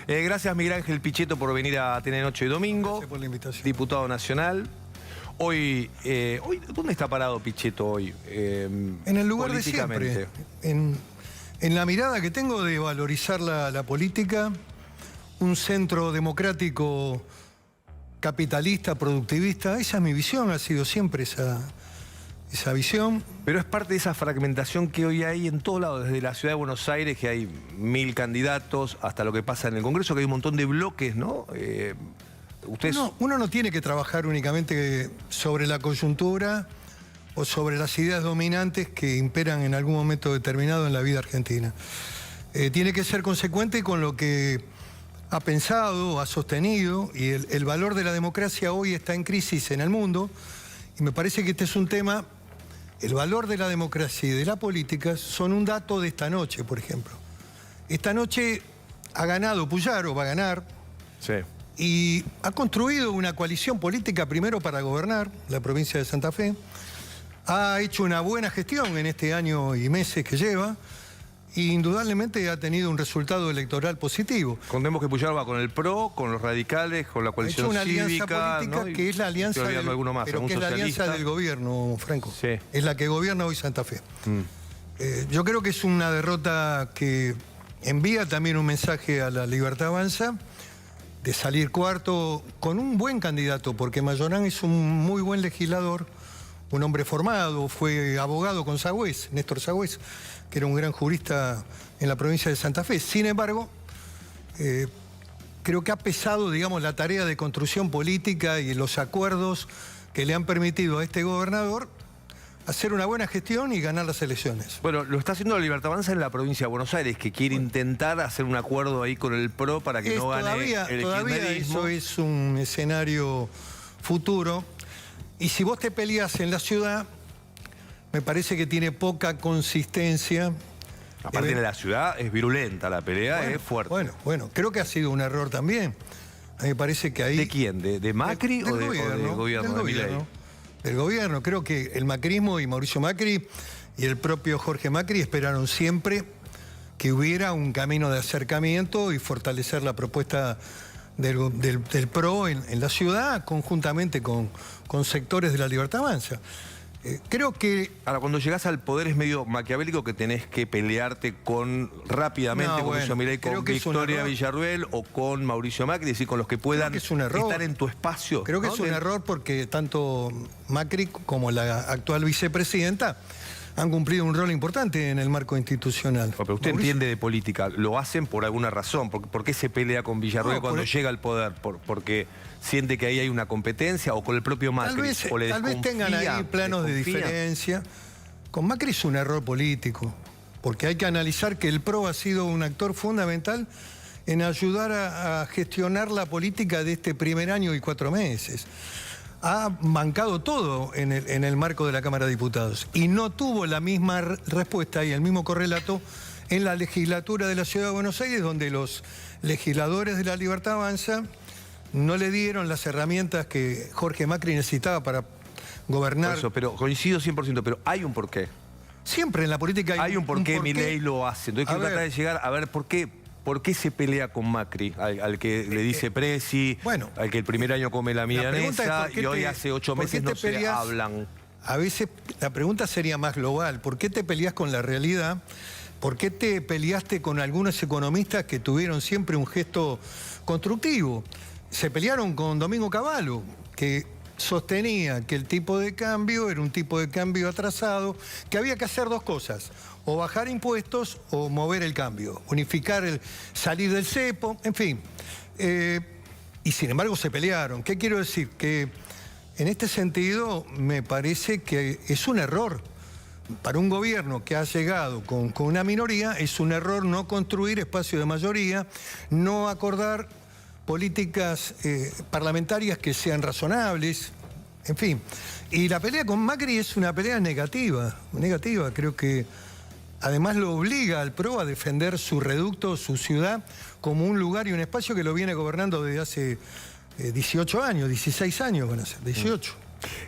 Gracias, Miguel Ángel Pichetto, por venir a Tener Noche y Domingo. Gracias por la invitación. Diputado nacional. Hoy, ¿dónde está parado Pichetto hoy? En el lugar de siempre. En la mirada que tengo de valorizar la política, un centro democrático, capitalista, productivista. Esa es mi visión, ha sido siempre esa visión. Pero es parte de esa fragmentación que hoy hay en todos lados, desde la ciudad de Buenos Aires, que hay 1000 candidatos, hasta lo que pasa en el Congreso, que hay un montón de bloques, ¿no? Uno no tiene que trabajar únicamente sobre la coyuntura o sobre las ideas dominantes que imperan en algún momento determinado en la vida argentina. Tiene que ser consecuente con lo que ha pensado, ha sostenido, y el valor de la democracia hoy está en crisis en el mundo, y me parece que este es un tema. El valor de la democracia y de la política son un dato de esta noche, por ejemplo. Esta noche ha ganado Puyaro, va a ganar. Sí. Y ha construido una coalición política primero para gobernar la provincia de Santa Fe. Ha hecho una buena gestión en este año y meses que lleva. E indudablemente ha tenido un resultado electoral positivo. Contemos que Puyaro va con el PRO, con los radicales, con la coalición cívica. Ha hecho una cívica, alianza política, ¿no? Que es la alianza del, más, pero que es la alianza del gobierno, Franco. Sí. Es la que gobierna hoy Santa Fe. Yo creo que es una derrota que envía también un mensaje a la Libertad Avanza de salir cuarto con un buen candidato, porque Mayonán es un muy buen legislador, un hombre formado, fue abogado con Sagüez, Néstor Sagüez, que era un gran jurista en la provincia de Santa Fe. Sin embargo, creo que ha pesado, digamos, la tarea de construcción política y los acuerdos que le han permitido a este gobernador hacer una buena gestión y ganar las elecciones. Bueno, lo está haciendo la Libertad Avanza en la provincia de Buenos Aires, que quiere intentar hacer un acuerdo ahí con el PRO para que no gane el kirchnerismo. Todavía eso es un escenario futuro. Y si vos te peleas en la ciudad, me parece que tiene poca consistencia. Aparte de la ciudad, es virulenta la pelea, es fuerte. Bueno, creo que ha sido un error también. A mí me parece que ahí... ¿De quién? ¿De Macri o del gobierno de Milei? Del gobierno. Creo que el macrismo y Mauricio Macri y el propio Jorge Macri esperaron siempre que hubiera un camino de acercamiento y fortalecer la propuesta del PRO en la ciudad, conjuntamente con sectores de la Libertad Avanza. Creo que... Ahora, cuando llegás al poder es medio maquiavélico que tenés que pelearte rápidamente con Mauricio Milei, con Victoria Villarruel o con Mauricio Macri, es decir, con los que puedan estar en tu espacio. Creo que es un error porque tanto Macri como la actual vicepresidenta han cumplido un rol importante en el marco institucional. Pero usted entiende de política, ¿lo hacen por alguna razón? ¿Por qué se pelea con Villarruel cuando llega al poder? ¿Porque siente que ahí hay una competencia o con el propio Macri? Tal vez tengan ahí planos de diferencia. Con Macri es un error político, porque hay que analizar que el PRO ha sido un actor fundamental en ayudar a gestionar la política de este primer año y 4 meses. Ha bancado todo en el marco de la Cámara de Diputados y no tuvo la misma respuesta y el mismo correlato en la legislatura de la Ciudad de Buenos Aires, donde los legisladores de la Libertad Avanza no le dieron las herramientas que Jorge Macri necesitaba para gobernar. Eso, pero coincido 100%, pero hay un porqué. Siempre en la política hay un porqué. Milei lo hace. Entonces quiero tratar de llegar a ver por qué se pelea con Macri, al que le dice presi, al que el primer año come la milanesa y hoy hace 8 meses no se hablan. A veces la pregunta sería más global. ¿Por qué te peleas con la realidad? ¿Por qué te peleaste con algunos economistas que tuvieron siempre un gesto constructivo? Se pelearon con Domingo Cavallo, que sostenía que el tipo de cambio era un tipo de cambio atrasado, que había que hacer dos cosas: o bajar impuestos o mover el cambio, unificar salir del cepo, en fin. Y sin embargo se pelearon. ¿Qué quiero decir? Que en este sentido me parece que es un error. Para un gobierno que ha llegado con una minoría, es un error no construir espacio de mayoría, no acordar políticas parlamentarias que sean razonables, en fin. Y la pelea con Macri es una pelea negativa, creo que además lo obliga al PRO a defender su reducto, su ciudad, como un lugar y un espacio que lo viene gobernando desde hace 18 años, 16 años van a ser, 18.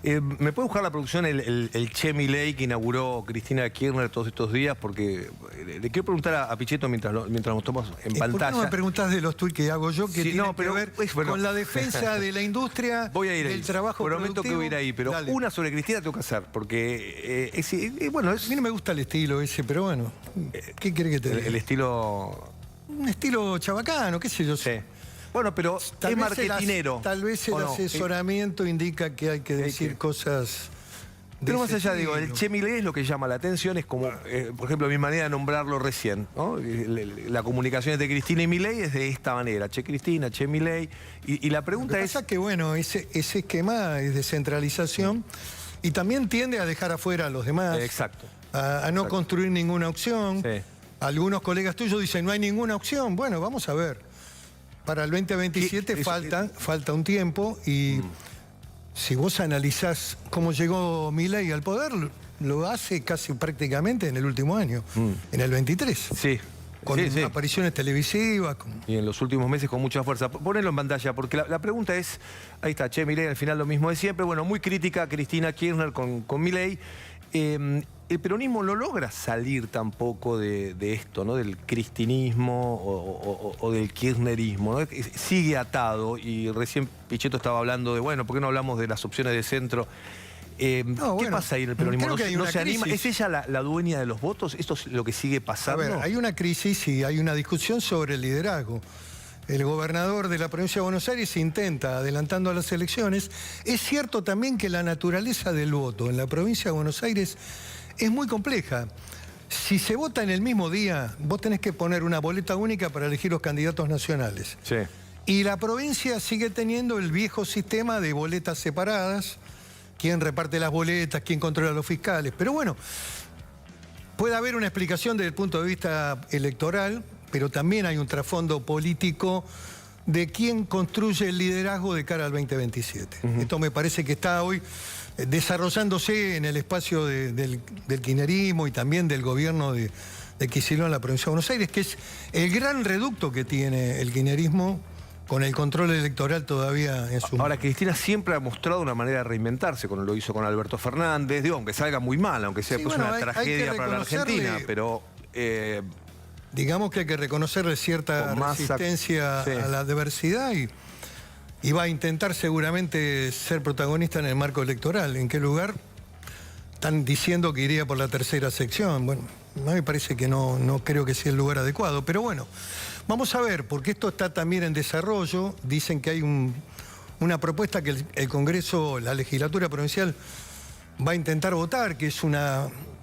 ¿Me puede buscar la producción el Che Milei que inauguró Cristina Kirchner todos estos días? Porque le quiero preguntar a Pichetto mientras nos tomamos en pantalla. ¿Por qué no me preguntás de los tuits que hago yo que tienen que ver con la defensa de la industria, voy a ir del trabajo prometo productivo? Que voy a ir ahí, pero dale. Una sobre Cristina tengo que hacer, porque bueno, a mí no me gusta el estilo ese, pero bueno, ¿qué quiere que te diga? El estilo... Un estilo chabacano, qué sé yo. Sí. Bueno, pero es marketinero. Tal vez el asesoramiento indica que hay que decir cosas... Pero más allá, digo, el Che Milei es lo que llama la atención, es como, por ejemplo, mi manera de nombrarlo recién, ¿no? La comunicación entre Cristina y Milei es de esta manera, Che Cristina, Che Milei, y la pregunta es... Pasa que, bueno, ese esquema es descentralización y también tiende a dejar afuera a los demás. Exacto. A no construir ninguna opción. Sí. Algunos colegas tuyos dicen, no hay ninguna opción. Bueno, vamos a ver. Para el 2027 falta un tiempo y si vos analizás cómo llegó Milei al poder, lo hace casi prácticamente en el último año, en el 23. Sí. Con apariciones televisivas. Y en los últimos meses con mucha fuerza. Ponelo en pantalla, porque la pregunta es, ahí está, Che Milei, al final lo mismo de siempre. Bueno, muy crítica Cristina Kirchner con Milei. El peronismo no logra salir tampoco de esto, ¿no? Del cristinismo o del kirchnerismo, ¿no? Sigue atado, y recién Pichetto estaba hablando de, bueno, ¿por qué no hablamos de las opciones de centro? ¿Qué pasa ahí en el peronismo? ¿No se anima? ¿Es ella la dueña de los votos? ¿Esto es lo que sigue pasando? A ver, hay una crisis y hay una discusión sobre el liderazgo. El gobernador de la provincia de Buenos Aires intenta, adelantando a las elecciones. Es cierto también que la naturaleza del voto en la provincia de Buenos Aires es muy compleja. Si se vota en el mismo día, vos tenés que poner una boleta única para elegir los candidatos nacionales. Sí. Y la provincia sigue teniendo el viejo sistema de boletas separadas. ¿Quién reparte las boletas? ¿Quién controla a los fiscales? Pero bueno, puede haber una explicación desde el punto de vista electoral, pero también hay un trasfondo político de quién construye el liderazgo de cara al 2027. Esto me parece que está hoy desarrollándose en el espacio del kirchnerismo y también del gobierno de Kicillof en la provincia de Buenos Aires, que es el gran reducto que tiene el kirchnerismo con el control electoral todavía en su... Ahora, Cristina siempre ha mostrado una manera de reinventarse, como lo hizo con Alberto Fernández, digo, aunque salga muy mal, aunque sea una tragedia para la Argentina, pero... digamos que hay que reconocerle cierta resistencia a la adversidad y va a intentar seguramente ser protagonista en el marco electoral. ¿En qué lugar? Están diciendo que iría por la tercera sección. Bueno, a mí me parece que no creo que sea el lugar adecuado, pero bueno, vamos a ver, porque esto está también en desarrollo. Dicen que hay una propuesta que el Congreso, la legislatura provincial, va a intentar votar, que es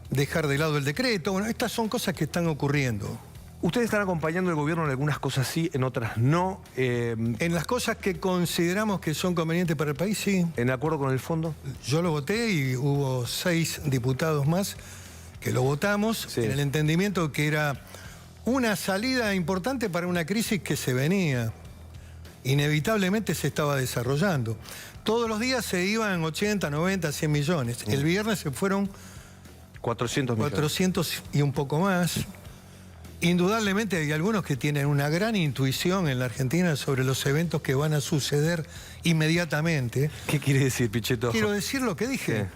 dejar de lado el decreto. Bueno, estas son cosas que están ocurriendo. Ustedes están acompañando al gobierno en algunas cosas sí, en otras no. En las cosas que consideramos que son convenientes para el país, sí. ¿En acuerdo con el fondo? Yo lo voté y hubo 6 diputados más que lo votamos, en el entendimiento que era una salida importante para una crisis que se venía. Inevitablemente se estaba desarrollando. Todos los días se iban 80, 90, 100 millones. El viernes se fueron 400 millones. 400 y un poco más. Indudablemente hay algunos que tienen una gran intuición en la Argentina sobre los eventos que van a suceder inmediatamente. ¿Qué quiere decir, Pichetto? Quiero decir lo que dije.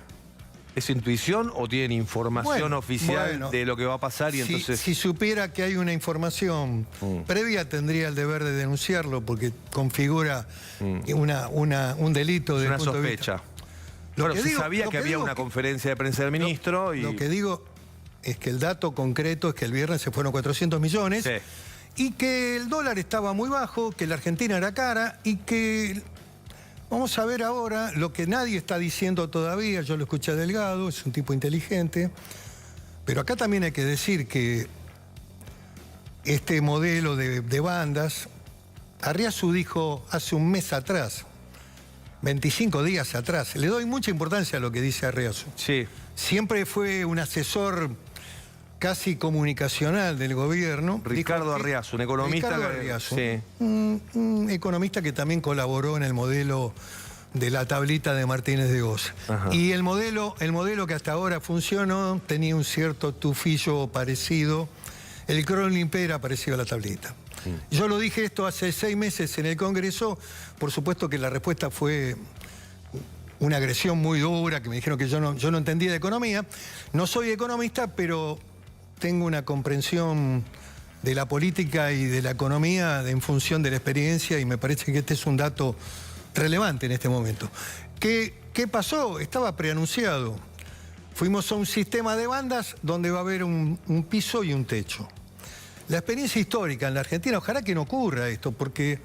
¿Es intuición o tienen información oficial de lo que va a pasar? Y entonces... Si supiera que hay una información previa, tendría el deber de denunciarlo porque configura un delito de una sospecha. Bueno, se sabía que había una conferencia de prensa del ministro y... Lo que digo es que el dato concreto es que el viernes se fueron 400 millones y que el dólar estaba muy bajo, que la Argentina era cara y que... Vamos a ver ahora lo que nadie está diciendo todavía. Yo lo escuché a Delgado, es un tipo inteligente. Pero acá también hay que decir que este modelo de bandas, Arriazu dijo hace un mes atrás, 25 días atrás, le doy mucha importancia a lo que dice Arriazu. Sí. Siempre fue un asesor casi comunicacional del gobierno. Ricardo Arriazu, un economista. Ricardo Arriazu, un economista que también colaboró en el modelo de la tablita de Martínez de Oz. Y el modelo que hasta ahora funcionó tenía un cierto tufillo parecido. El cronimpe era parecido a la tablita. Yo lo dije esto hace 6 meses en el Congreso. Por supuesto que la respuesta fue una agresión muy dura, que me dijeron que yo no entendía de economía. No soy economista, pero tengo una comprensión de la política y de la economía en función de la experiencia, y me parece que este es un dato relevante en este momento. ¿Qué pasó? Estaba preanunciado. Fuimos a un sistema de bandas donde va a haber un piso y un techo. La experiencia histórica en la Argentina, ojalá que no ocurra esto, porque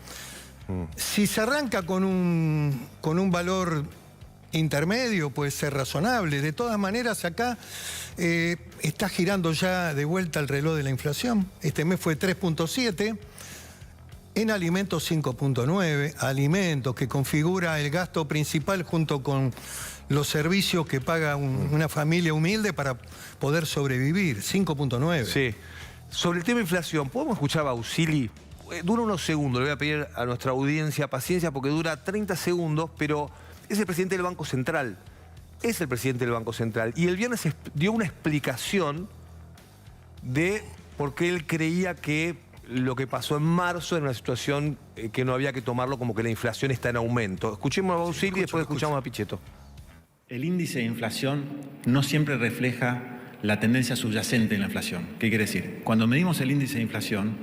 si se arranca con un valor intermedio puede ser razonable. De todas maneras, acá está girando ya de vuelta el reloj de la inflación. Este mes fue 3.7, en alimentos 5.9, alimentos que configura el gasto principal junto con los servicios que paga una familia humilde para poder sobrevivir, 5.9. Sí. Sobre el tema de inflación, ¿podemos escuchar a Bausili? Dura unos segundos, le voy a pedir a nuestra audiencia paciencia porque dura 30 segundos, pero es el presidente del Banco Central. Es el presidente del Banco Central. Y el viernes dio una explicación de por qué él creía que lo que pasó en marzo era una situación que no había que tomarlo como que la inflación está en aumento. Escuchemos a Bausili y después escuchamos a Pichetto. El índice de inflación no siempre refleja la tendencia subyacente en la inflación. ¿Qué quiere decir? Cuando medimos el índice de inflación,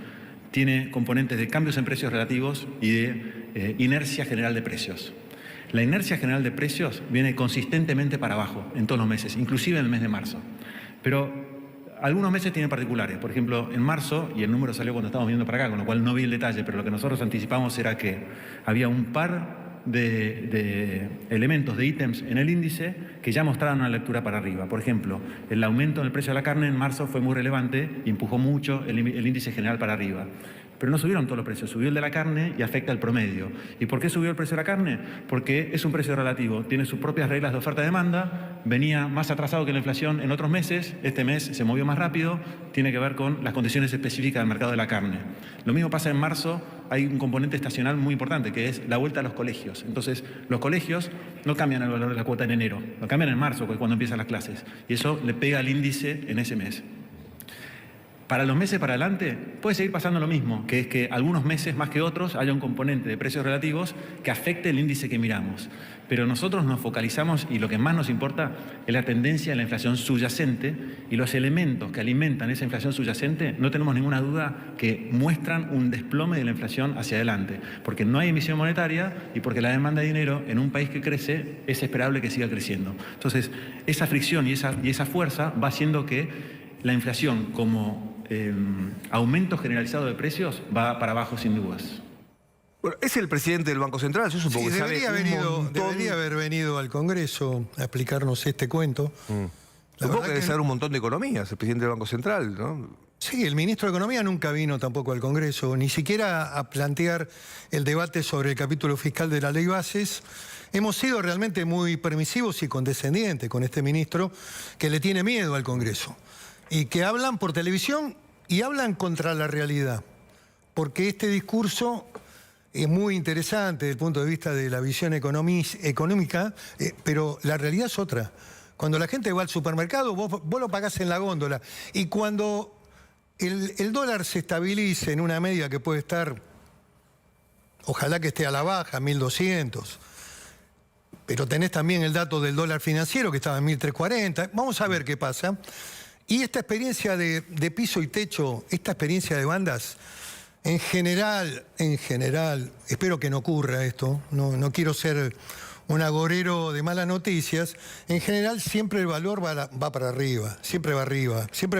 tiene componentes de cambios en precios relativos y de inercia general de precios. La inercia general de precios viene consistentemente para abajo en todos los meses, inclusive en el mes de marzo. Pero algunos meses tienen particulares. Por ejemplo, en marzo, y el número salió cuando estábamos viendo para acá, con lo cual no vi el detalle, pero lo que nosotros anticipamos era que había un par de elementos, de ítems en el índice que ya mostraban una lectura para arriba. Por ejemplo, el aumento del precio de la carne en marzo fue muy relevante, empujó mucho el índice general para arriba. Pero no subieron todos los precios, subió el de la carne y afecta el promedio. ¿Y por qué subió el precio de la carne? Porque es un precio relativo, tiene sus propias reglas de oferta y demanda, venía más atrasado que la inflación en otros meses, este mes se movió más rápido, tiene que ver con las condiciones específicas del mercado de la carne. Lo mismo pasa en marzo, hay un componente estacional muy importante, que es la vuelta a los colegios. Entonces, los colegios no cambian el valor de la cuota en enero, lo cambian en marzo, que es cuando empiezan las clases, y eso le pega al índice en ese mes. Para los meses para adelante puede seguir pasando lo mismo, que es que algunos meses más que otros haya un componente de precios relativos que afecte el índice que miramos. Pero nosotros nos focalizamos y lo que más nos importa es la tendencia de la inflación subyacente, y los elementos que alimentan esa inflación subyacente no tenemos ninguna duda que muestran un desplome de la inflación hacia adelante, porque no hay emisión monetaria y porque la demanda de dinero en un país que crece es esperable que siga creciendo. Entonces, esa fricción y esa fuerza va haciendo que la inflación como aumento generalizado de precios va para abajo sin dudas. Bueno, es el presidente del Banco Central, yo supongo que debería haber venido al Congreso a explicarnos este cuento. Supongo que debe saber un montón de economías, el presidente del Banco Central, ¿no? Sí, el ministro de Economía nunca vino tampoco al Congreso, ni siquiera a plantear el debate sobre el capítulo fiscal de la Ley Bases. Hemos sido realmente muy permisivos y condescendientes con este ministro que le tiene miedo al Congreso y que hablan por televisión y hablan contra la realidad, porque este discurso es muy interesante desde el punto de vista de la visión económica, pero la realidad es otra. Cuando la gente va al supermercado, vos lo pagás en la góndola, y cuando el dólar se estabilice en una media que puede estar, ojalá que esté a la baja, 1.200, pero tenés también el dato del dólar financiero que estaba en 1.340, vamos a ver qué pasa. Y esta experiencia de piso y techo, esta experiencia de bandas, en general, espero que no ocurra esto, no quiero ser un agorero de malas noticias, en general siempre el valor va para arriba, siempre va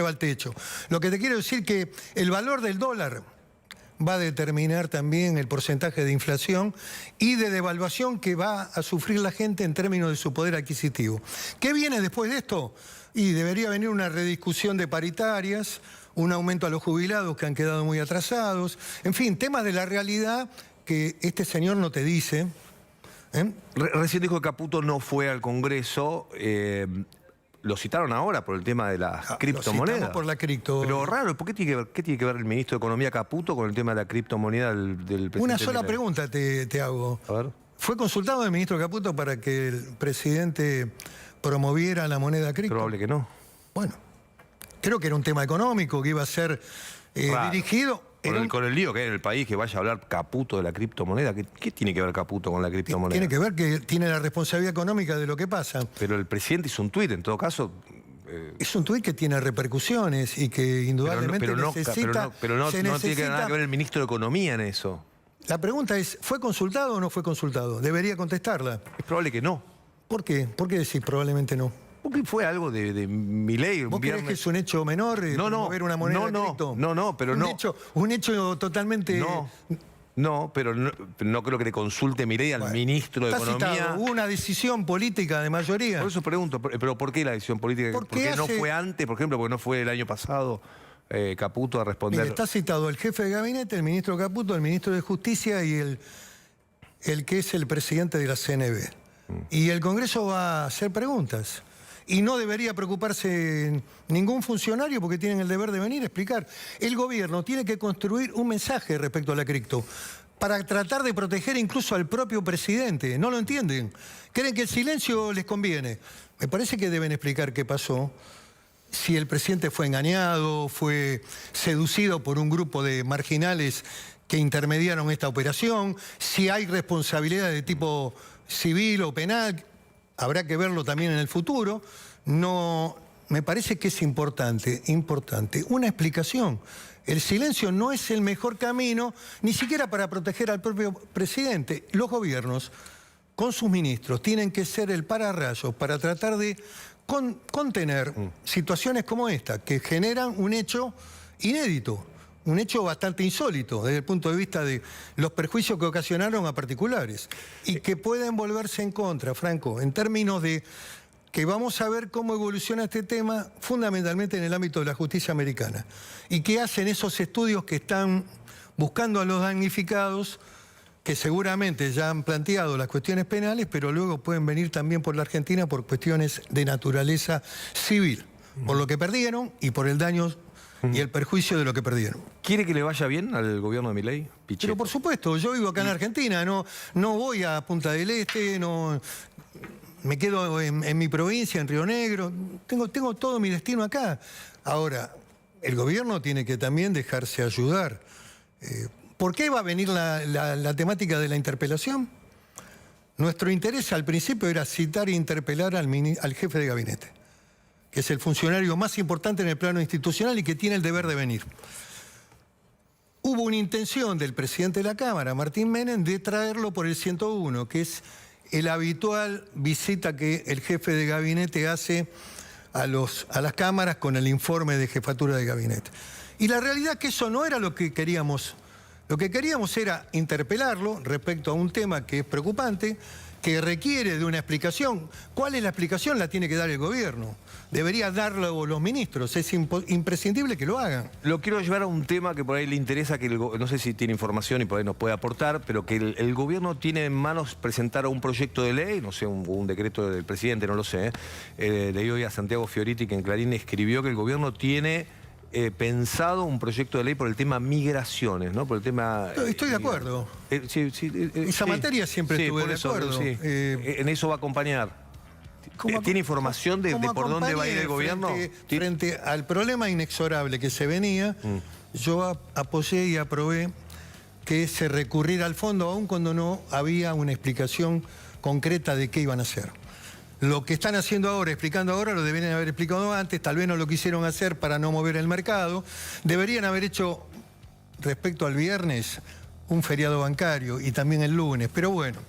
al techo. Lo que te quiero decir que el valor del dólar va a determinar también el porcentaje de inflación y de devaluación que va a sufrir la gente en términos de su poder adquisitivo. ¿Qué viene después de esto? Y debería venir una rediscusión de paritarias, un aumento a los jubilados que han quedado muy atrasados, en fin, temas de la realidad que este señor no te dice. Recién dijo que Caputo no fue al Congreso. Lo citaron ahora por el tema de las criptomonedas. Por la cripto. Pero raro, ¿por qué tiene que ver el ministro de Economía Caputo con el tema de la criptomoneda del presidente? Una sola pregunta te hago. A ver. ¿Fue consultado el ministro Caputo para que el presidente promoviera la moneda cripto? Probable que no. Bueno, creo que era un tema económico que iba a ser dirigido con el lío que hay en el país, que vaya a hablar Caputo de la criptomoneda. ¿Qué tiene que ver Caputo con la criptomoneda? Tiene que ver que tiene la responsabilidad económica de lo que pasa. Pero el presidente hizo un tuit, en todo caso... Es un tuit que tiene repercusiones y que indudablemente necesita... Pero no tiene nada que ver el ministro de Economía en eso. La pregunta es, ¿fue consultado o no fue consultado? Debería contestarla. Es probable que no. ¿Por qué? ¿Por qué decís probablemente no? Porque fue algo de Milei. ¿Vos creés que es un hecho menor mover una moneda cripto? No, pero no. Un hecho totalmente... No, pero no creo que le consulte Milei al ministro de Economía. Citado. Hubo una decisión política de mayoría. Por eso pregunto, ¿pero por qué la decisión política? Porque no fue antes, por ejemplo, porque no fue el año pasado Caputo a responder. Mire, está citado el jefe de gabinete, el ministro Caputo, el ministro de Justicia y el que es el presidente de la CNB. Y el Congreso va a hacer preguntas. Y no debería preocuparse ningún funcionario porque tienen el deber de venir a explicar. El gobierno tiene que construir un mensaje respecto a la cripto para tratar de proteger incluso al propio presidente. No lo entienden. Creen que el silencio les conviene. Me parece que deben explicar qué pasó. Si el presidente fue engañado, fue seducido por un grupo de marginales que intermediaron esta operación, si hay responsabilidad de tipo civil o penal. Habrá que verlo también en el futuro. No, me parece que es importante una explicación. El silencio no es el mejor camino, ni siquiera para proteger al propio presidente. Los gobiernos, con sus ministros, tienen que ser el pararrayos para tratar de contener situaciones como esta, que generan un hecho inédito. Un hecho bastante insólito desde el punto de vista de los perjuicios que ocasionaron a particulares y que pueden volverse en contra, Franco, en términos de que vamos a ver cómo evoluciona este tema fundamentalmente en el ámbito de la justicia americana y qué hacen esos estudios que están buscando a los damnificados, que seguramente ya han planteado las cuestiones penales, pero luego pueden venir también por la Argentina por cuestiones de naturaleza civil, por lo que perdieron y por el daño y el perjuicio de lo que perdieron. ¿Quiere que le vaya bien al gobierno de Milei? Pero por supuesto, yo vivo acá en Argentina, no voy a Punta del Este, me quedo en mi provincia, en Río Negro, tengo todo mi destino acá. Ahora, el gobierno tiene que también dejarse ayudar. ¿Por qué va a venir la temática de la interpelación? Nuestro interés al principio era citar e interpelar al jefe de gabinete, que es el funcionario más importante en el plano institucional y que tiene el deber de venir. Hubo una intención del presidente de la Cámara, Martín Menem, de traerlo por el 101, que es la habitual visita que el jefe de gabinete hace a las cámaras con el informe de jefatura de gabinete. Y la realidad es que eso no era lo que queríamos. Lo que queríamos era interpelarlo respecto a un tema que es preocupante, que requiere de una explicación. ¿Cuál es la explicación? La tiene que dar el gobierno. Debería darlo los ministros. Es imprescindible que lo hagan. Lo quiero llevar a un tema que por ahí le interesa, que no sé si tiene información y por ahí nos puede aportar, pero que el gobierno tiene en manos presentar un proyecto de ley, no sé, un decreto del presidente, no lo sé. Leí hoy a Santiago Fioriti que en Clarín escribió que el gobierno tiene pensado un proyecto de ley por el tema migraciones, ¿no? Por el tema... Estoy de acuerdo. Esa materia siempre estuve de acuerdo. En eso va a acompañar. ¿Tiene información de por dónde va a ir el gobierno? Frente al problema inexorable que se venía, yo apoyé y aprobé que se recurriera al fondo, aun cuando no había una explicación concreta de qué iban a hacer. Lo que están haciendo ahora, explicando ahora, lo deberían haber explicado antes, tal vez no lo quisieron hacer para no mover el mercado. Deberían haber hecho, respecto al viernes, un feriado bancario y también el lunes, pero bueno.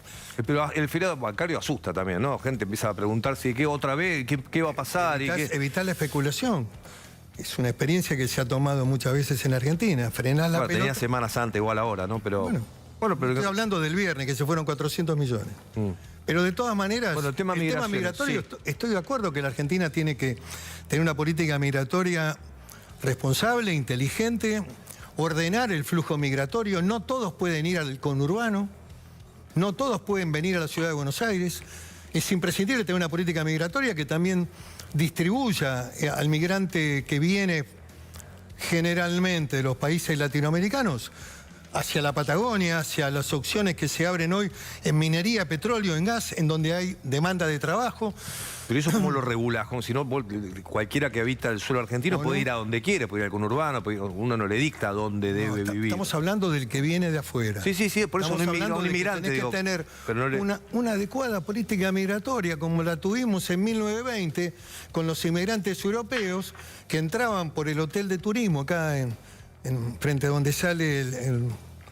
Pero el feriado bancario asusta también, ¿no? Gente empieza a preguntarse ¿qué otra vez? ¿Qué va a pasar? Evitar la especulación. Es una experiencia que se ha tomado muchas veces en Argentina. Frenar la pelota. Tenía semanas antes, igual ahora, ¿no? Pero pero estoy hablando del viernes, que se fueron 400 millones. Pero de todas maneras, el tema migratorio, sí. Estoy de acuerdo que la Argentina tiene que tener una política migratoria responsable, inteligente, ordenar el flujo migratorio. No todos pueden ir al conurbano, no todos pueden venir a la ciudad de Buenos Aires. Es imprescindible tener una política migratoria que también distribuya al migrante que viene generalmente de los países latinoamericanos hacia la Patagonia, hacia las opciones que se abren hoy en minería, petróleo, en gas, en donde hay demanda de trabajo. Pero eso ¿cómo lo regulás? Como si no, cualquiera que habita el suelo argentino puede ir a donde quiere, puede ir al conurbano, uno no le dicta dónde debe vivir. Estamos hablando del que viene de afuera. Sí, por eso un inmigrante. Tenés que tener una adecuada política migratoria, como la tuvimos en 1920, con los inmigrantes europeos que entraban por el hotel de turismo, acá frente a donde sale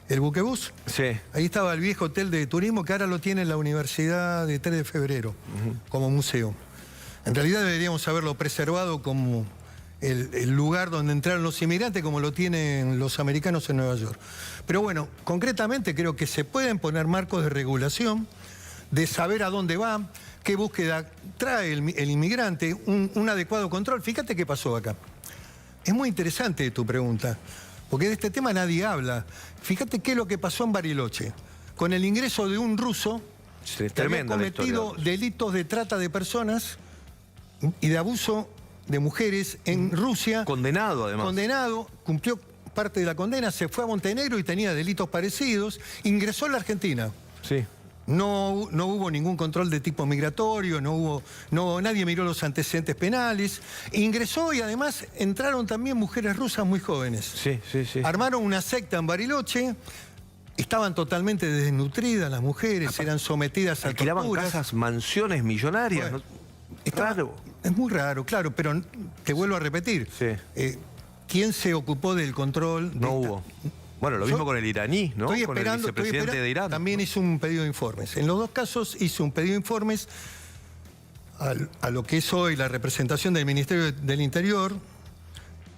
el buquebús. Sí. Ahí estaba el viejo hotel de turismo que ahora lo tiene la Universidad de 3 de Febrero, como museo. En realidad deberíamos haberlo preservado como el lugar donde entraron los inmigrantes, como lo tienen los americanos en Nueva York. Pero bueno, concretamente creo que se pueden poner marcos de regulación, de saber a dónde va, qué búsqueda trae el inmigrante, un adecuado control. Fíjate qué pasó acá. Es muy interesante tu pregunta, porque de este tema nadie habla. Fíjate qué es lo que pasó en Bariloche, con el ingreso de un ruso que había cometido delitos de trata de personas y de abuso de mujeres en Rusia. Condenado, además. Condenado, cumplió parte de la condena, se fue a Montenegro y tenía delitos parecidos, ingresó a la Argentina. Sí. No hubo ningún control de tipo migratorio, nadie miró los antecedentes penales. Ingresó y además entraron también mujeres rusas muy jóvenes. Sí. Armaron una secta en Bariloche. Estaban totalmente desnutridas las mujeres, eran sometidas a torturas. Alquilaban casas, mansiones millonarias. Bueno, es muy raro, claro, pero te vuelvo a repetir. Sí. ¿Quién se ocupó del control? No hubo. Bueno, lo mismo con el iraní, ¿no? Estoy con esperando, el vicepresidente de Irán. También hizo un pedido de informes. En los dos casos hizo un pedido de informes a lo que es hoy la representación del Ministerio del Interior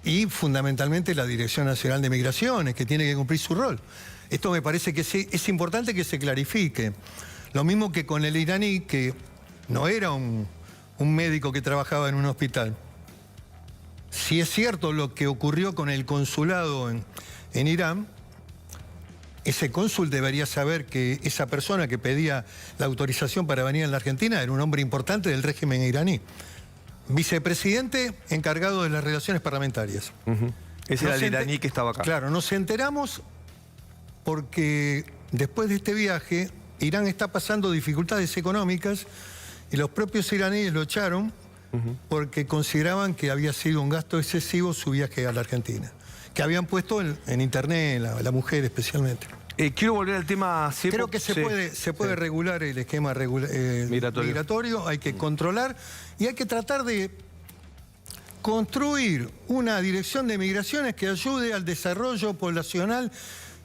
y fundamentalmente la Dirección Nacional de Migraciones, que tiene que cumplir su rol. Esto me parece que es importante que se clarifique. Lo mismo que con el iraní, que no era un médico que trabajaba en un hospital. Si es cierto lo que ocurrió con el consulado en Irán, ese cónsul debería saber que esa persona que pedía la autorización para venir a la Argentina era un hombre importante del régimen iraní. Vicepresidente encargado de las relaciones parlamentarias. Ese era el iraní que estaba acá. Claro, nos enteramos porque después de este viaje, Irán está pasando dificultades económicas y los propios iraníes lo echaron porque consideraban que había sido un gasto excesivo su viaje a la Argentina, que habían puesto en internet, la mujer especialmente. Quiero volver al tema... Creo que se puede regular el esquema migratorio, hay que controlar y hay que tratar de construir una dirección de migraciones que ayude al desarrollo poblacional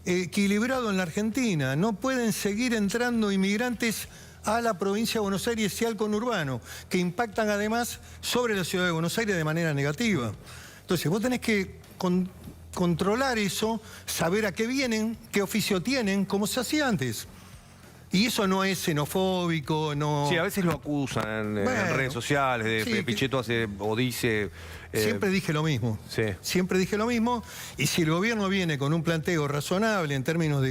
equilibrado en la Argentina. No pueden seguir entrando inmigrantes a la provincia de Buenos Aires y al conurbano, que impactan además sobre la ciudad de Buenos Aires de manera negativa. Entonces vos tenés que controlar eso, saber a qué vienen, qué oficio tienen, como se hacía antes. Y eso no es xenofóbico, no... Sí, a veces lo acusan en redes sociales, Pichetto hace o dice... Siempre dije lo mismo. Sí. Siempre dije lo mismo. Y si el gobierno viene con un planteo razonable en términos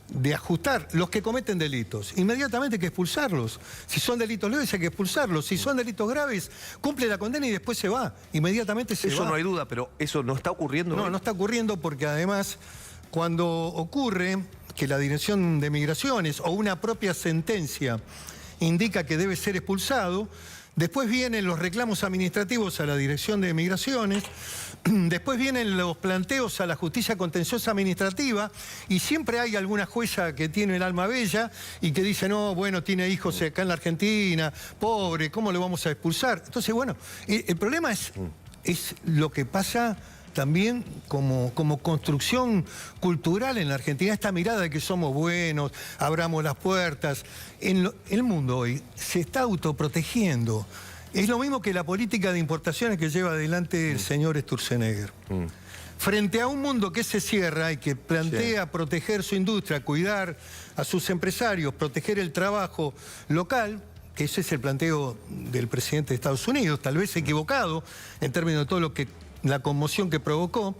de ajustar los que cometen delitos, inmediatamente hay que expulsarlos. Si son delitos leves hay que expulsarlos. Si son delitos graves, cumple la condena y después se va. Inmediatamente se va. Eso no hay duda, pero eso no está ocurriendo. No está ocurriendo porque además cuando ocurre que la Dirección de Migraciones o una propia sentencia indica que debe ser expulsado, después vienen los reclamos administrativos a la Dirección de Migraciones, después vienen los planteos a la Justicia Contenciosa Administrativa y siempre hay alguna jueza que tiene el alma bella y que dice, no, bueno, tiene hijos acá en la Argentina, pobre, ¿cómo lo vamos a expulsar? Entonces, bueno, el problema es lo que pasa también como construcción cultural en la Argentina, esta mirada de que somos buenos, abramos las puertas. El mundo hoy se está autoprotegiendo. Es lo mismo que la política de importaciones que lleva adelante el señor Sturzenegger. Frente a un mundo que se cierra y que plantea proteger su industria, cuidar a sus empresarios, proteger el trabajo local, que ese es el planteo del presidente de Estados Unidos, tal vez equivocado en términos de todo lo que la conmoción que provocó,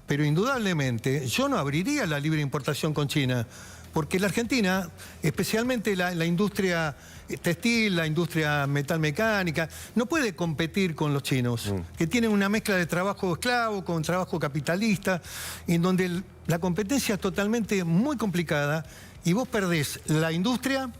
pero indudablemente yo no abriría la libre importación con China, Porque la Argentina, especialmente la industria textil, la industria metalmecánica, no puede competir con los chinos, que tienen una mezcla de trabajo esclavo con trabajo capitalista, en donde la competencia es totalmente muy complicada y vos perdés la industria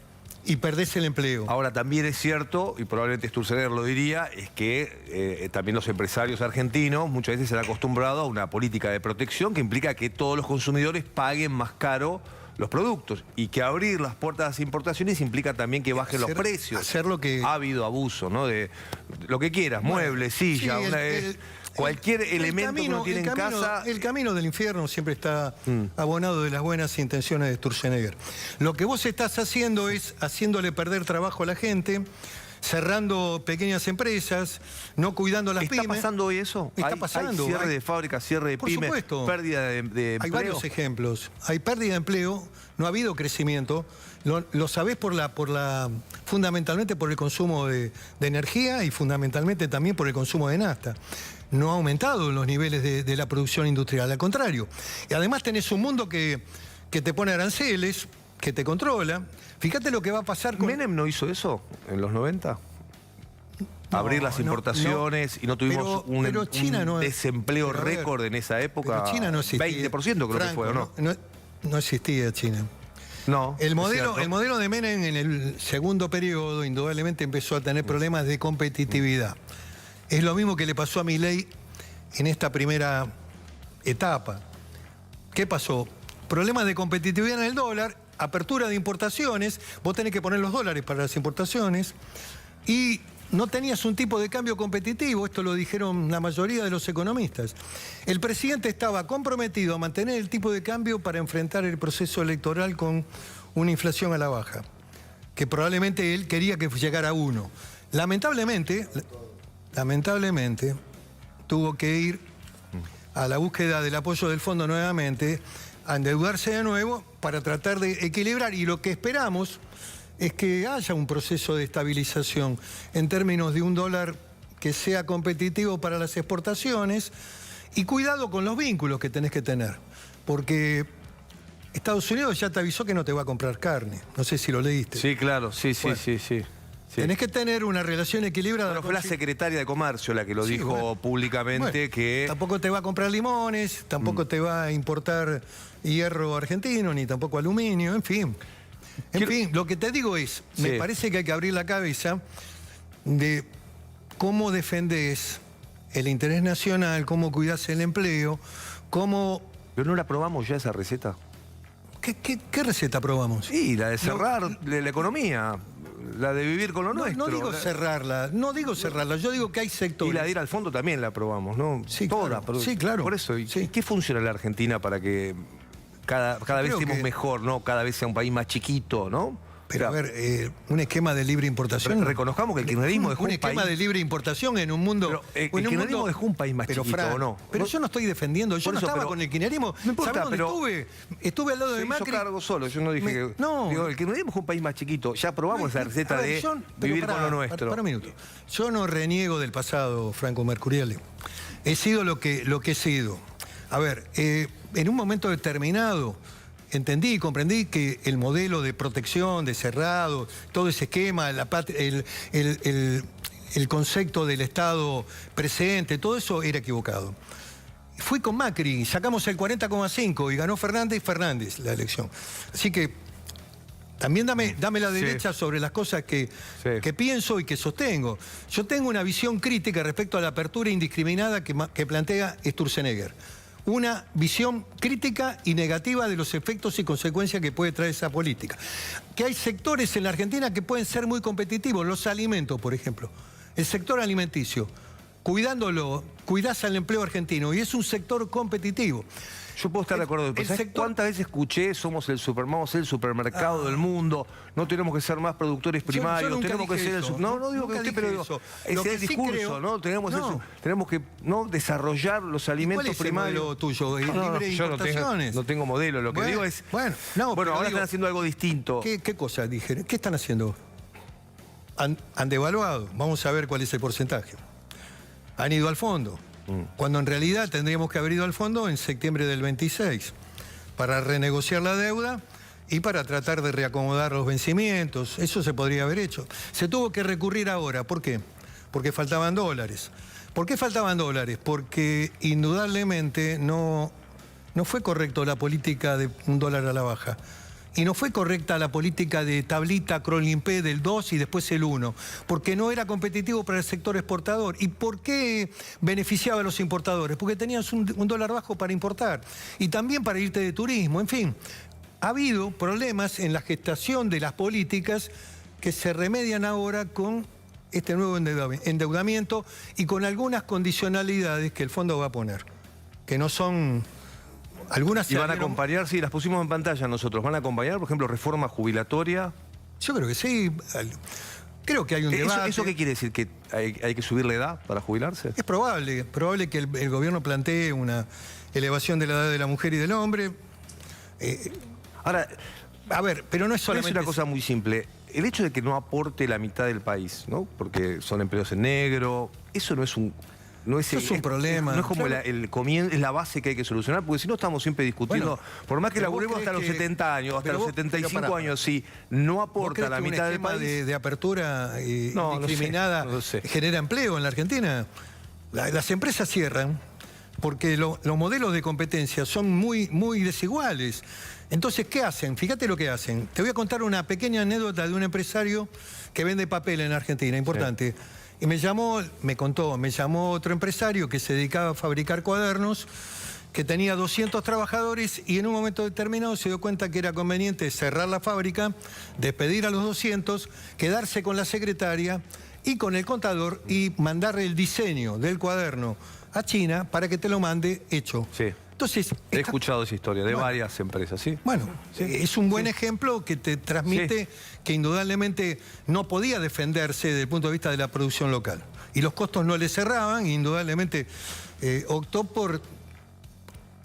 y perdés el empleo. Ahora, también es cierto, y probablemente Sturzenegger lo diría, es que también los empresarios argentinos muchas veces se han acostumbrado a una política de protección que implica que todos los consumidores paguen más caro los productos, y que abrir las puertas a las importaciones implica también que bajen los precios. Hacer lo que... Ha habido abuso, ¿no? De lo que quieras, muebles, silla, cualquier elemento que uno tiene en casa. El camino del infierno siempre está abonado de las buenas intenciones de Sturzenegger. Lo que vos estás haciendo es haciéndole perder trabajo a la gente, cerrando pequeñas empresas, no cuidando las pymes. ¿Está pasando hoy eso? Está pasando. ¿Hay cierre de fábricas, cierre de pymes, pérdida de empleo? Hay varios ejemplos. Hay pérdida de empleo, no ha habido crecimiento. Lo sabés fundamentalmente por el consumo de energía y fundamentalmente también por el consumo de nafta. No ha aumentado los niveles de la producción industrial, al contrario. Y además tenés un mundo que te pone aranceles, que te controla. Fíjate lo que va a pasar con... ¿Menem no hizo eso en los 90? Abrir las importaciones y no tuvimos un desempleo récord en esa época. Pero China no existía. 20% creo que fue, ¿o no? No existía China. No. El modelo de Menem en el segundo periodo indudablemente empezó a tener problemas de competitividad. Es lo mismo que le pasó a Milei en esta primera etapa. ¿Qué pasó? Problemas de competitividad en el dólar, apertura de importaciones, vos tenés que poner los dólares para las importaciones y no tenías un tipo de cambio competitivo, esto lo dijeron la mayoría de los economistas. El presidente estaba comprometido a mantener el tipo de cambio para enfrentar el proceso electoral con una inflación a la baja, que probablemente él quería que llegara a 1. Lamentablemente, tuvo que ir a la búsqueda del apoyo del fondo nuevamente, a endeudarse de nuevo para tratar de equilibrar, y lo que esperamos es que haya un proceso de estabilización en términos de un dólar que sea competitivo para las exportaciones, y cuidado con los vínculos que tenés que tener, porque Estados Unidos ya te avisó que no te va a comprar carne, no sé si lo leíste. Sí, claro, sí. Tenés que tener una relación equilibrada. Pero fue la secretaria de Comercio la que lo dijo públicamente, que... Tampoco te va a comprar limones, tampoco te va a importar hierro argentino, ni tampoco aluminio, en fin. En fin, lo que te digo es, me parece que hay que abrir la cabeza de cómo defendés el interés nacional, cómo cuidás el empleo, cómo... ¿Pero no la probamos ya esa receta? ¿Qué receta probamos? Sí, la de cerrar la economía. La de vivir con lo nuestro. No digo cerrarla, yo digo que hay sectores. Y la de ir al fondo también la probamos, ¿no? Sí, toda. Claro. Sí, claro. Por eso, ¿qué funciona en la Argentina para que cada vez estemos mejor, ¿no? Cada vez sea un país más chiquito, ¿no? Pero a ver, un esquema de libre importación... Reconozcamos que el kirchnerismo dejó un esquema de libre importación en un mundo... Pero el kirchnerismo dejó un país más chiquito, ¿o no? Pero yo no estoy defendiendo, yo no estaba con el kirchnerismo. No importa, ¿Sabés dónde estuve al lado de Macri. Yo cargo solo, yo no dije que... No. Digo, el kirchnerismo es un país más chiquito. Ya probamos esa receta de vivir con lo nuestro. Para un minuto. Yo no reniego del pasado, Franco Mercuriali. He sido lo que he sido. A ver, en un momento determinado... Entendí y comprendí que el modelo de protección, de cerrado, todo ese esquema, el concepto del Estado presente, todo eso era equivocado. Fui con Macri, sacamos el 40,5 y ganó Fernández la elección. Así que también dame la derecha sobre las cosas que pienso y que sostengo. Yo tengo una visión crítica respecto a la apertura indiscriminada que plantea Sturzenegger. Una visión crítica y negativa de los efectos y consecuencias que puede traer esa política. Que hay sectores en la Argentina que pueden ser muy competitivos, los alimentos, por ejemplo. El sector alimenticio, cuidándolo, cuidás al empleo argentino y es un sector competitivo. Yo puedo estar de acuerdo. ¿Cuántas veces escuché somos el supermercado del mundo, no tenemos que ser más productores primarios, yo tenemos que ser el... No digo que usted, pero digo, ese es el discurso, ¿no? Tenemos que desarrollar los alimentos primarios. ¿Cuál es el modelo tuyo? ¿Libre importaciones? No tengo modelo, lo que digo es... Bueno, ahora están haciendo algo distinto. ¿Qué cosa dijeron? ¿Qué están haciendo? Han devaluado, vamos a ver cuál es el porcentaje. Han ido al fondo. Cuando en realidad tendríamos que haber ido al fondo en septiembre del 26 para renegociar la deuda y para tratar de reacomodar los vencimientos. Eso se podría haber hecho. Se tuvo que recurrir ahora. ¿Por qué? Porque faltaban dólares. ¿Por qué faltaban dólares? Porque indudablemente no fue correcto la política de un dólar a la baja. Y no fue correcta la política de tablita Krolimpé del 2 y después el 1, porque no era competitivo para el sector exportador. ¿Y por qué beneficiaba a los importadores? Porque tenías un dólar bajo para importar y también para irte de turismo. En fin, ha habido problemas en la gestación de las políticas que se remedian ahora con este nuevo endeudamiento y con algunas condicionalidades que el fondo va a poner, que no son... Algunas ¿Y van a acompañar? Sí, las pusimos en pantalla nosotros. ¿Van a acompañar, por ejemplo, reforma jubilatoria? Yo creo que sí. Creo que hay un debate. ¿Eso qué quiere decir? ¿Que hay que subir la edad para jubilarse? Es probable que el gobierno plantee una elevación de la edad de la mujer y del hombre. Ahora, a ver, pero no es solamente... Es una cosa muy simple. El hecho de que no aporte la mitad del país, ¿no? Porque son empleos en negro, eso no es un... Eso es un problema. No es como es la base que hay que solucionar, porque si no estamos siempre discutiendo, por más que laburemos hasta los 70 años, hasta los 75 años, si no aporta la mitad del país... de apertura indiscriminada genera empleo en la Argentina? Las empresas cierran porque los modelos de competencia son muy desiguales. Entonces, ¿qué hacen? Fíjate lo que hacen. Te voy a contar una pequeña anécdota de un empresario que vende papel en Argentina, importante. Sí. Y me llamó otro empresario que se dedicaba a fabricar cuadernos, que tenía 200 trabajadores y en un momento determinado se dio cuenta que era conveniente cerrar la fábrica, despedir a los 200, quedarse con la secretaria y con el contador y mandarle el diseño del cuaderno a China para que te lo mande hecho. Sí. Entonces, he escuchado esa historia de varias empresas, ¿sí? Bueno, sí. Es un buen ejemplo que te transmite que indudablemente no podía defenderse desde el punto de vista de la producción local. Y los costos no le cerraban, indudablemente optó por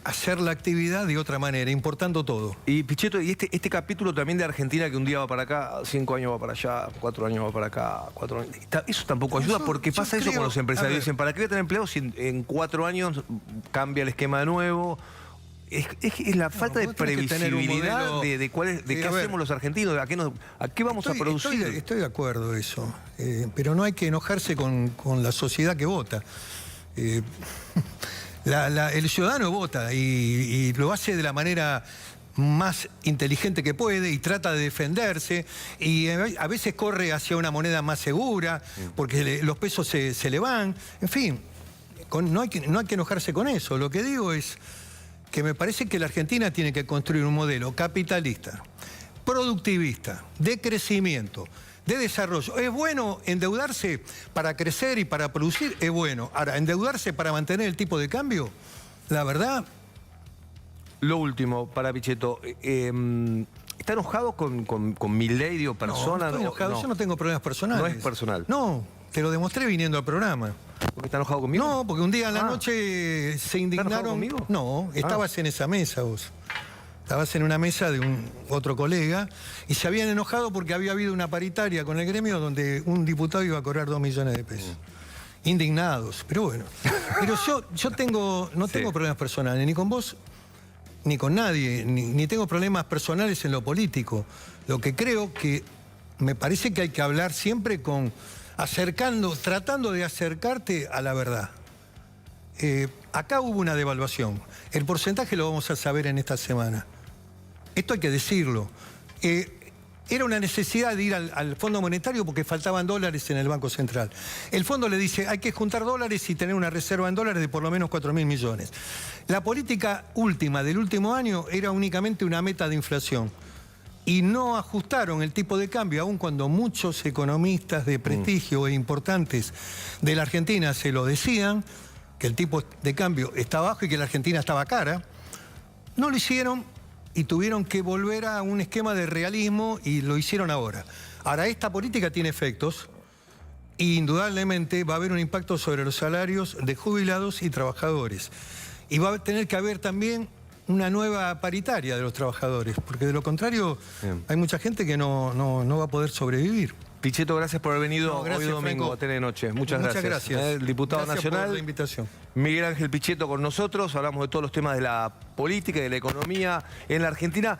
hacer la actividad de otra manera, importando todo. Y Pichetto, y este capítulo también de Argentina, que un día va para acá, 5 años va para allá, 4 años va para acá, 4 años... Eso tampoco ayuda, porque pasa eso con los empresarios. Dicen, ¿para qué voy a tener empleos si en 4 años cambia el esquema de nuevo? Es la falta de previsibilidad de qué hacemos los argentinos, a qué vamos a producir. Estoy de acuerdo en eso, pero no hay que enojarse con la sociedad que vota. El ciudadano vota y lo hace de la manera más inteligente que puede y trata de defenderse y a veces corre hacia una moneda más segura porque los pesos se le van. En fin, no hay que enojarse con eso. Lo que digo es que me parece que la Argentina tiene que construir un modelo capitalista, productivista, de crecimiento, de desarrollo. ¿Es bueno endeudarse para crecer y para producir? Es bueno. Ahora, endeudarse para mantener el tipo de cambio, la verdad... Lo último, para Pichetto, ¿está enojado con Milei, digo, persona? No, estoy enojado. No. Yo no tengo problemas personales. No es personal. No, te lo demostré viniendo al programa. ¿Porque está enojado conmigo? No, porque un día en la noche se indignaron... ¿Está enojado conmigo? No, estabas en esa mesa vos. Estabas en una mesa de otro colega y se habían enojado porque había habido una paritaria con el gremio donde un diputado iba a cobrar 2 millones de pesos. Indignados, pero bueno. Pero yo no tengo problemas personales, ni con vos, ni con nadie, ni tengo problemas personales en lo político. Lo que creo que me parece que hay que hablar siempre tratando de acercarte a la verdad. Acá hubo una devaluación. El porcentaje lo vamos a saber en esta semana. Esto hay que decirlo. Era una necesidad de ir al Fondo Monetario porque faltaban dólares en el Banco Central. El fondo le dice, hay que juntar dólares y tener una reserva en dólares de por lo menos 4.000 millones. La política última del último año era únicamente una meta de inflación. Y no ajustaron el tipo de cambio, aun cuando muchos economistas de prestigio e importantes de la Argentina se lo decían, que el tipo de cambio está bajo y que la Argentina estaba cara. No lo hicieron y tuvieron que volver a un esquema de realismo y lo hicieron ahora. Ahora, esta política tiene efectos e indudablemente va a haber un impacto sobre los salarios de jubilados y trabajadores. Y va a tener que haber también una nueva paritaria de los trabajadores, porque de lo contrario hay mucha gente que no va a poder sobrevivir. Pichetto, gracias por haber venido hoy domingo, Franco. a Telenoche. Muchas gracias. El diputado nacional, por la invitación. Miguel Ángel Pichetto con nosotros. Hablamos de todos los temas de la política y de la economía en la Argentina.